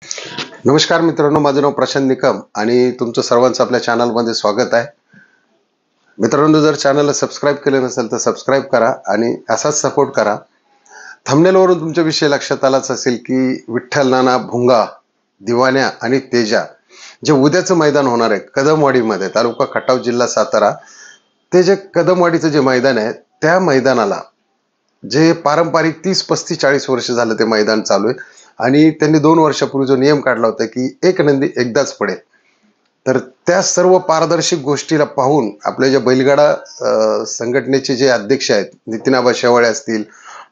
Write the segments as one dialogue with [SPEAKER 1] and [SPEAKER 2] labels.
[SPEAKER 1] नमस्कार मित्रांनो, माझं नाव प्रशांत निकम आणि तुमचं सर्वांचं आपल्या चॅनलमध्ये स्वागत आहे. मित्रांनो, जर चॅनलला सबस्क्राईब केलं नसेल तर सबस्क्राईब करा आणि असाच सपोर्ट करा. थंबनेलवरून तुमच्या विषय लक्षात आलाच असेल की विठ्ठल नाना, भुंगा, दिवाण्या आणि तेजा जे उद्याचं मैदान होणार आहे कदमवाडीमध्ये, तालुका खटाव, जिल्हा सातारा. ते जे कदमवाडीचं जे मैदान आहे त्या मैदानाला जे पारंपरिक 30-35-40 वर्ष झालं ते मैदान चालू आहे आणि त्यांनी 2 वर्षापूर्वी जो नियम काढला होता की एक नंदी एकदाच पडेल, तर त्या सर्व पारदर्शक गोष्टीला पाहून आपले जे बैलगाडा संघटनेचे जे अध्यक्ष आहेत, नितीनाबा शेवाळे असतील,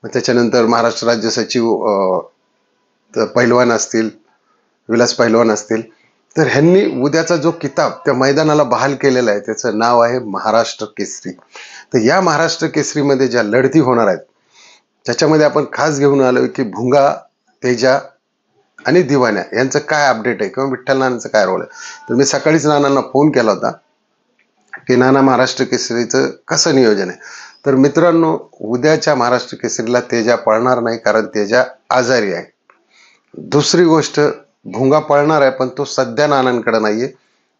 [SPEAKER 1] त्याच्यानंतर महाराष्ट्र राज्य सचिव पैलवान असतील, विलास पैलवान असतील, तर ह्यांनी उद्याचा जो किताब त्या मैदानाला बहाल केलेला आहे त्याचं नाव आहे महाराष्ट्र केसरी. तर या महाराष्ट्र केसरीमध्ये ज्या लढती होणार आहेत त्याच्यामध्ये आपण खास घेऊन आलोय की भुंगा, तेजा आणि दिवाण्या यांचं काय अपडेट आहे किंवा विठ्ठल नानांचं काय रोल आहे. तर मी सकाळीच नानांना फोन केला होता की नाना, महाराष्ट्र केसरीचं कसं नियोजन आहे. तर मित्रांनो, उद्याच्या महाराष्ट्र केसरीला तेजा पळणार नाही, कारण तेजा आजारी आहे. दुसरी गोष्ट, भुंगा पळणार आहे पण तो सध्या नानांकडे नाहीये,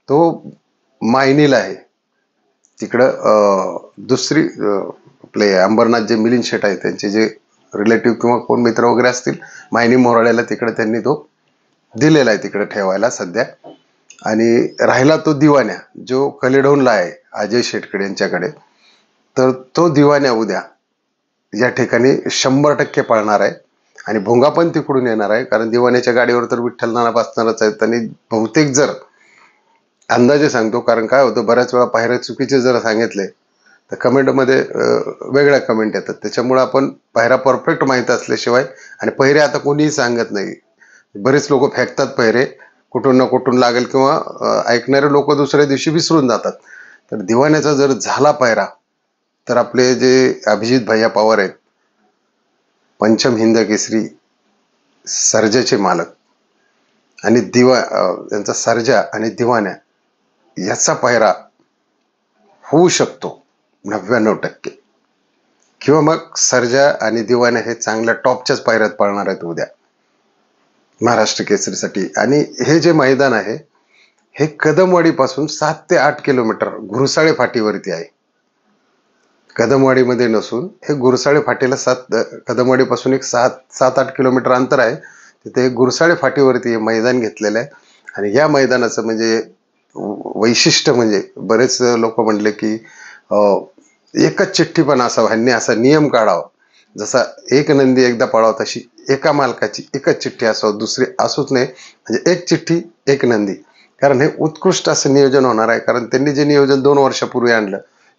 [SPEAKER 1] तो मायनीला आहे. तिकडं दुसरी आपले अंबरनाथ जे मिलिंद शेठ आहे त्यांचे जे रिलेटिव्ह किंवा कोण मित्र वगैरे असतील, मायनी मोराळ्याला तिकडे त्यांनी तो दिलेला आहे तिकडे ठेवायला सध्या. आणि राहिला तो दिवाण्या जो कलेडोनला आहे अजय शेटकडे यांच्याकडे, तर तो दिवाण्या उद्या या ठिकाणी 100% पळणार आहे आणि भुंगा पण तिकडून येणार आहे, कारण दिवाण्याच्या गाडीवर तर विठ्ठल नाना बसणारच आहेत. आणि बहुतेक जर अंदाजे सांगतो, कारण काय होतं बऱ्याच वेळा पायऱ्या चुकीचे जर सांगितले तर कमेंटमध्ये वेगळ्या कमेंट येतात. त्याच्यामुळे आपण पायऱ्या परफेक्ट माहीत असल्याशिवाय, आणि पहिरे आता कोणीही सांगत नाही, बरेच लोक फेकतात पहिरे, कुठून ना कुठून लागेल किंवा ऐकणारे लोक दुसऱ्या दिवशी विसरून जातात. तर दिवाण्याचा जर झाला पायरा तर आपले जे अभिजित भैया पवार आहेत, पंचम हिंद केसरी सर्जाचे मालक, आणि त्यांचा सर्जा आणि दिवाण्या याचा पायरा होऊ शकतो 99%, किंवा मग सर्जा आणि दिवाण्या हे चांगल्या टॉपच्याच पायऱ्यात पळणार आहेत उद्या महाराष्ट्र केसरीसाठी. आणि हे जे मैदान आहे हे कदमवाडी पासून 7 ते 8 किलोमीटर घुरसाळे फाटीवरती आहे. कदमवाडीमध्ये नसून हे गुरसाळे फाटीला कदमवाडी पासून एक 7-8 किलोमीटर अंतर आहे. तिथे गुरसाळे फाटीवरती हे मैदान घेतलेलं आहे. आणि या मैदानाचं म्हणजे वैशिष्ट्य म्हणजे बरेच लोक म्हणले की एकच चिठ्ठी पण असावं, ह्यांनी असा नियम काढावा, जसा एक नंदी एकदा पळावा तशी एका मालकाची एकच चिठ्ठी असावं, दुसरी असूच नाही, म्हणजे एक चिठ्ठी एक नंदी. कारण हे उत्कृष्ट असं नियोजन होणार आहे, कारण त्यांनी जे नियोजन 2 वर्षापूर्वी आणलं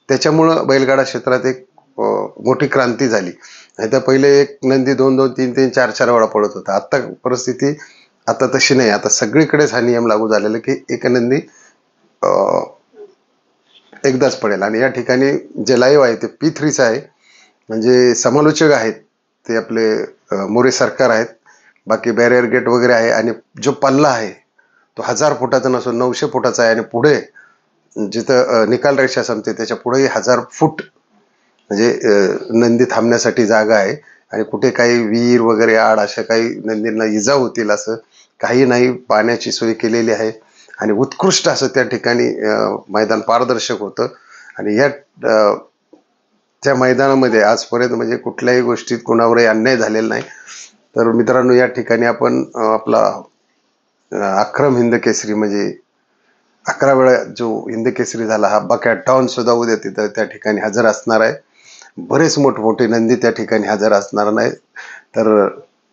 [SPEAKER 1] त्याच्यामुळं बैलगाडा क्षेत्रात एक मोठी क्रांती झाली. नाही तर पहिले एक नंदी 2-2, 3-3, 4-4 वेळा पळत होता. आता परिस्थिती आता तशी नाही. आता सगळीकडेच हा नियम लागू झालेला की एक नंदी एकदाच पडेल. आणि या ठिकाणी जे लाईव्ह आहे ते P3चं आहे, म्हणजे समालोचक आहेत ते आपले मोरे सरकार आहेत, बाकी बॅरियर गेट वगैरे आहे. आणि जो पल्ला आहे तो 1000 फुटाचा नसून 900 फुटाचा आहे. आणि पुढे जिथं निकाल रेषा संपते त्याच्या पुढेही 1000 फूट म्हणजे नंदी थांबण्यासाठी जागा आहे. आणि कुठे काही विहीर वगैरे आड अशा काही नंदींना इजा होतील असं काही नाही, पाण्याची सोय केलेली आहे. आणि उत्कृष्ट असं त्या ठिकाणी मैदान पारदर्शक होतं. आणि या त्या मैदानामध्ये आजपर्यंत म्हणजे कुठल्याही गोष्टीत कोणावरही अन्याय झालेला नाही. तर मित्रांनो, या ठिकाणी आपण आपला अक्रम हिंद केसरी म्हणजे 11 वेळा जो हिंद केसरी झाला हा बक्या डॉन सुद्धा उद्या तिथं त्या ठिकाणी हजर असणार आहे. बरेच मोठमोठे नंदी त्या ठिकाणी हजर असणार नाही. तर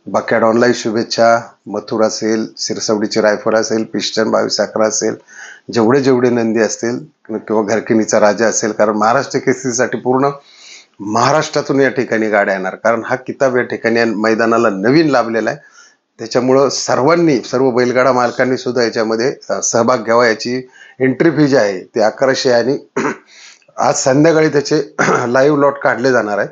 [SPEAKER 1] बक्या डॉनलाही शुभेच्छा. मथुर असेल, सिरसवडीची रायफल असेल, पिस्टन 22-11 असेल, जेवढे नंदी असतील किंवा घरकिनीचा राजा असेल, कारण महाराष्ट्र केसरीसाठी पूर्ण महाराष्ट्रातून या ठिकाणी गाड्या येणार, कारण हा किताब या ठिकाणी मैदानाला नवीन लाभलेला आहे. त्याच्यामुळं सर्वांनी, सर्व बैलगाडा मालकांनी सुद्धा याच्यामध्ये सहभाग घ्यावा. याची एंट्री फी जी आहे ते 1100 आहे. आणि आज संध्याकाळी त्याचे लाईव्ह लॉट काढले जाणार आहेत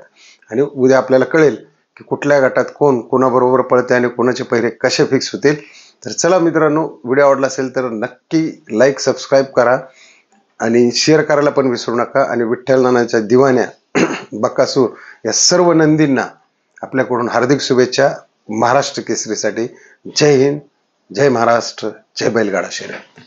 [SPEAKER 1] आणि उद्या आपल्याला कळेल की कुठल्या गटात कोण कोणाबरोबर पळते आणि कोणाचे पहिरे कसे फिक्स होतील. तर चला मित्रांनो, व्हिडिओ आवडला असेल तर नक्की लाईक, सबस्क्राईब करा आणि शेअर करायला पण विसरू नका. आणि विठ्ठल नानाच्या दिवाण्या, बकासूर या सर्व नंदींना आपल्याकडून हार्दिक शुभेच्छा महाराष्ट्र केसरीसाठी. जय हिंद, जय महाराष्ट्र, जय बैलगाडा शर्यत.